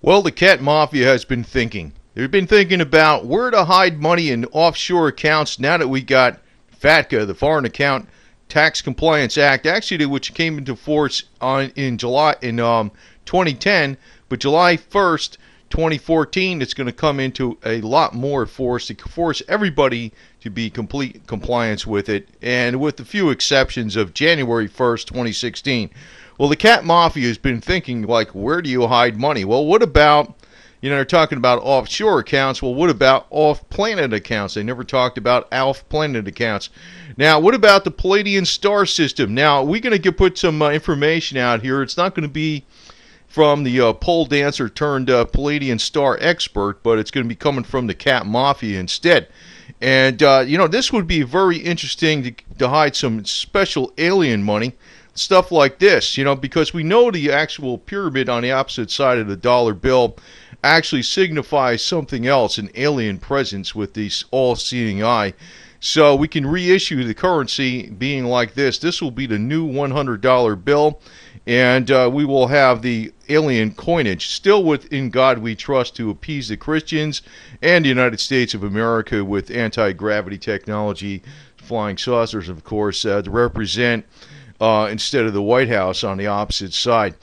Well, the cat mafia has been thinking. They've been thinking about where to hide money in offshore accounts now that we got FATCA, the Foreign Account Tax Compliance Act, actually, which came into force in 2010, but July 1st, 2014, it's going to come into a lot more force to force everybody to be complete compliance with it, and with a few exceptions of January 1st, 2016. Well, the cat mafia has been thinking, like, where do you hide money? Well, what about, they're talking about offshore accounts. Well, what about off-planet accounts? They never talked about off-planet accounts. Now, what about the Palladium star system? Now, we're going to put some information out here. It's not going to be from the pole dancer turned Palladium star expert, but it's going to be coming from the cat mafia instead. And, this would be very interesting to hide some special alien money. Stuff like this, because we know the actual pyramid on the opposite side of the dollar bill actually signifies something else, an alien presence with this all-seeing eye. So we can reissue the currency being like this. This will be the new $100 bill, and we will have the alien coinage, still within God we trust, to appease the Christians and the United States of America with anti-gravity technology, flying saucers, of course, to represent instead of the White House on the opposite side.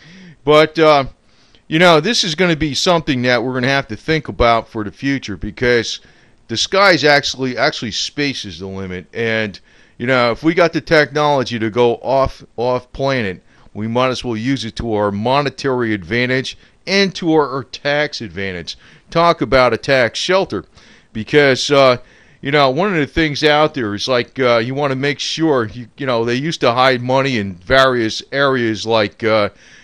But, this is going to be something that we're going to have to think about for the future, because the sky's actually space is the limit. And, if we got the technology to go off planet, we might as well use it to our monetary advantage and to our tax advantage. Talk about a tax shelter, because one of the things out there is like you want to make sure, they used to hide money in various areas like,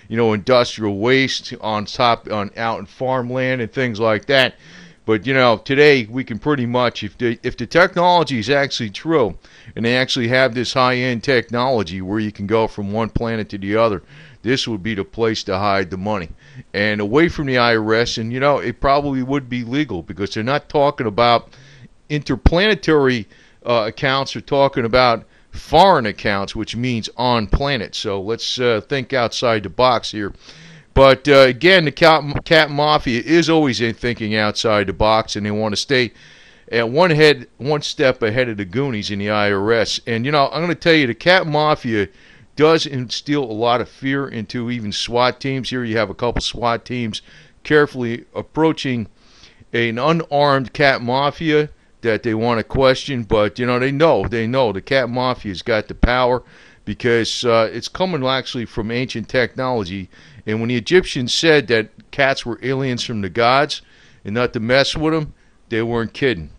industrial waste out in farmland and things like that. But, today we can pretty much, if the technology is actually true and they actually have this high-end technology where you can go from one planet to the other, this would be the place to hide the money. And away from the IRS, and, it probably would be legal, because they're not talking about interplanetary accounts. Are talking about foreign accounts, which means on planet. So let's think outside the box here. But again, the cat mafia is always thinking outside the box, and they want to stay at one step ahead of the Goonies in the IRS. And I'm going to tell you, the cat mafia does instill a lot of fear into even SWAT teams. Here you have a couple SWAT teams carefully approaching an unarmed cat mafia that they want to question, but they know the cat mafia's got the power, because it's coming actually from ancient technology. And when the Egyptians said that cats were aliens from the gods and not to mess with them, they weren't kidding.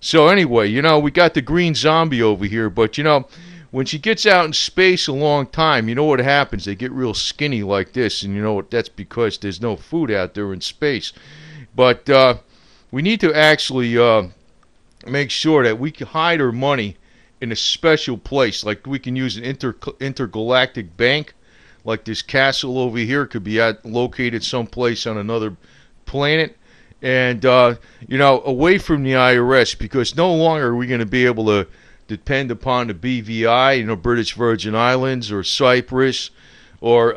So anyway, we got the green zombie over here, but when she gets out in space a long time, you know what happens? They get real skinny like this, and that's because there's no food out there in space. But we need to actually make sure that we can hide our money in a special place. Like we can use an intergalactic bank, like this castle over here could be located someplace on another planet, and away from the IRS, because no longer are we going to be able to depend upon the BVI, British Virgin Islands or Cyprus, or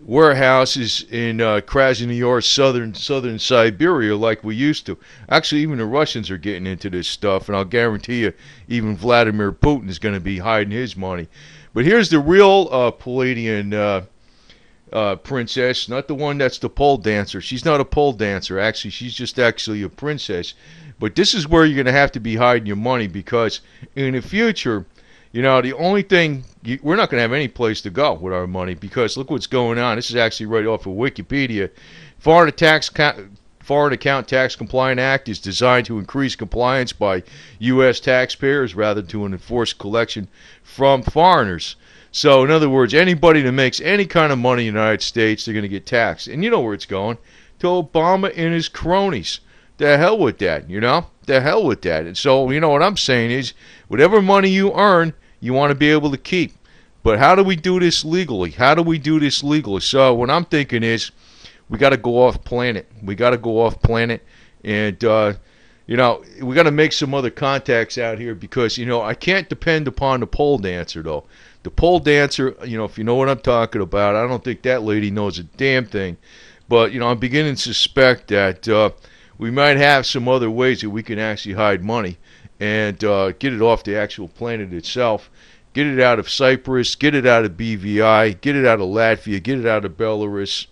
warehouses in Krasnoyarsk, southern Siberia, like we used to. Actually, even the Russians are getting into this stuff, and I'll guarantee you, even Vladimir Putin is going to be hiding his money. But here's the real Palladium princess, not the one that's the pole dancer. She's not a pole dancer. Actually, she's just actually a princess. But this is where you're going to have to be hiding your money, because in the future, the only thing, we're not going to have any place to go with our money, because look what's going on. This is actually right off of Wikipedia. Foreign Account Tax Compliance Act is designed to increase compliance by U.S. taxpayers rather than to enforce collection from foreigners. So, in other words, anybody that makes any kind of money in the United States, they're going to get taxed. And you know where it's going. To Obama and his cronies. The hell with that, The hell with that. And so, what I'm saying is, whatever money you earn, you want to be able to keep. But how do we do this legally? So, what I'm thinking is, we got to go off planet. And, you know, we got to make some other contacts out here because, you know, I can't depend upon the pole dancer, though. The pole dancer, you know, if you know what I'm talking about, I don't think that lady knows a damn thing. But, you know, I'm beginning to suspect that we might have some other ways that we can actually hide money and get it off the actual planet itself. Get it out of Cyprus, get it out of BVI, get it out of Latvia, get it out of Belarus,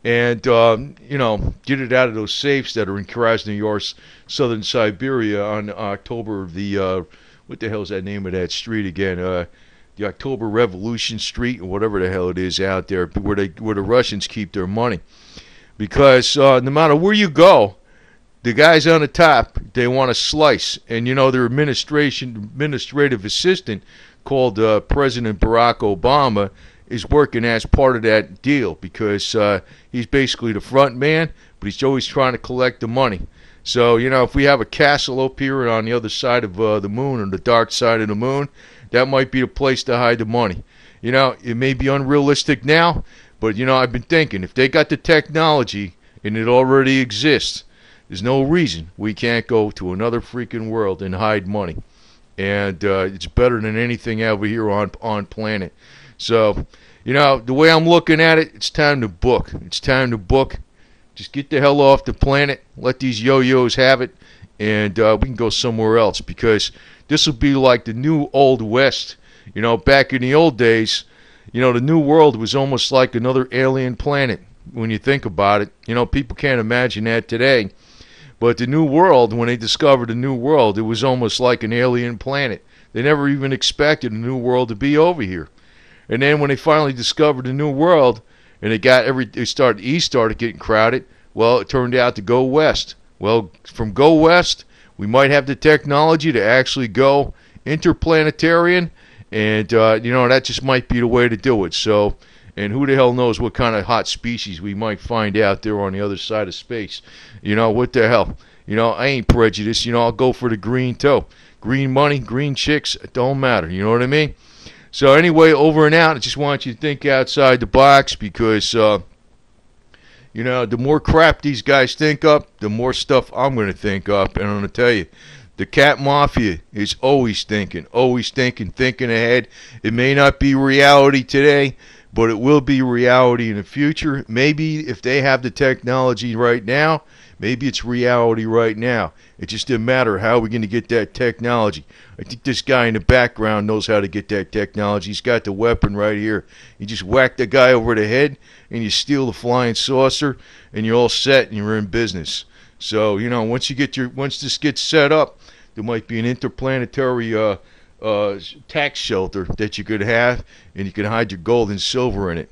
and, you know, get it out of those safes that are in Krasnoyarsk, southern Siberia on October the, what the hell is that name of that street again? The October Revolution Street, or whatever the hell it is out there, where the Russians keep their money. Because no matter where you go, the guys on the top, they want a slice. And, you know, their administrative assistant, called President Barack Obama, is working as part of that deal because he's basically the front man, but he's always trying to collect the money. So, you know, if we have a castle up here on the other side of the moon, or the dark side of the moon, that might be the place to hide the money. You know, it may be unrealistic now, but, you know, I've been thinking, if they got the technology and it already exists, there's no reason we can't go to another freaking world and hide money. And it's better than anything over here on planet. So, you know, the way I'm looking at it, it's time to book. It's time to book. Just get the hell off the planet. Let these yo-yos have it. And we can go somewhere else. Because this will be like the new Old West. You know, back in the old days, you know, the New World was almost like another alien planet. When you think about it. You know, people can't imagine that today. But the New World, when they discovered the New World, it was almost like an alien planet. They never even expected a New World to be over here. And then when they finally discovered the New World, and East started getting crowded, well, it turned out to go west. Well, from go west, we might have the technology to actually go interplanetarian, and, you know, that just might be the way to do it. So, and who the hell knows what kind of hot species we might find out there on the other side of space. You know, what the hell? You know, I ain't prejudiced. You know, I'll go for the green too. Green money, green chicks, it don't matter. You know what I mean? So anyway, over and out. I just want you to think outside the box because, you know, the more crap these guys think up, the more stuff I'm going to think up. And I'm going to tell you, the cat mafia is always thinking, thinking ahead. It may not be reality today, but it will be reality in the future. Maybe if they have the technology right now, maybe it's reality right now. It just doesn't matter how we're going to get that technology. I think this guy in the background knows how to get that technology. He's got the weapon right here. You just whack the guy over the head, and you steal the flying saucer, and you're all set, and you're in business. So, you know, once this gets set up, there might be an interplanetary tax shelter that you could have, and you can hide your gold and silver in it.